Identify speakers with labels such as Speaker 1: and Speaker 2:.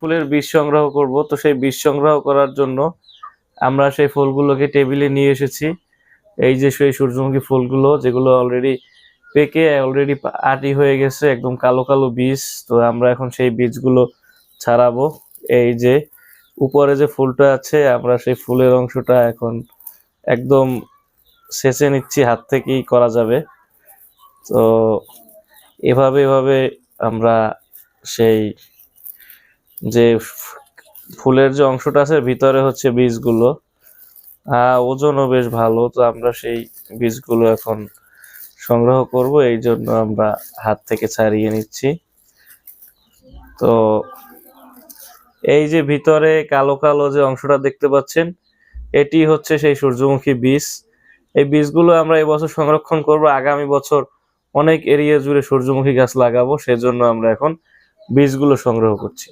Speaker 1: ফুলের বীজ সংগ্রহ করব। তো সেই বীজ সংগ্রহ করার জন্য আমরা সেই ফুলগুলোকে টেবিলে নিয়ে এসেছি। এই যে সেই সূর্যমুখী ফুলগুলো, যেগুলো অলরেডি পেকে অলরেডি আটি হয়ে গেছে, একদম কালো কালো বীজ। তো আমরা এখন সেই বীজগুলো ছাড়াবো। এই যে উপরে যে ফুলটা আছে, আমরা সেই ফুলের অংশটা এখন একদম ছেঁচে নিচ্ছি, হাত থেকেই করা যাবে। তো এভাবে এভাবে আমরা সেই যে ফুলের যে অংশটা আছে ভিতরে হচ্ছে বীজগুলো, ওজনও বেশ ভালো। তো আমরা সেই বীজগুলো এখন সংগ্রহ করব, এই জন্য আমরা হাত থেকে ছাড়িয়ে নিচ্ছি। তো এই যে ভিতরে কালো কালো যে অংশটা দেখতে পাচ্ছেন, এটি হচ্ছে সেই সূর্যমুখী বীজ। এই বীজগুলো আমরা এবছর সংরক্ষণ করব, আগামী বছর অনেক এরিয়া জুড়ে সূর্যমুখী গাছ লাগাবো, সেজন্য আমরা এখন বীজগুলো সংগ্রহ করছি।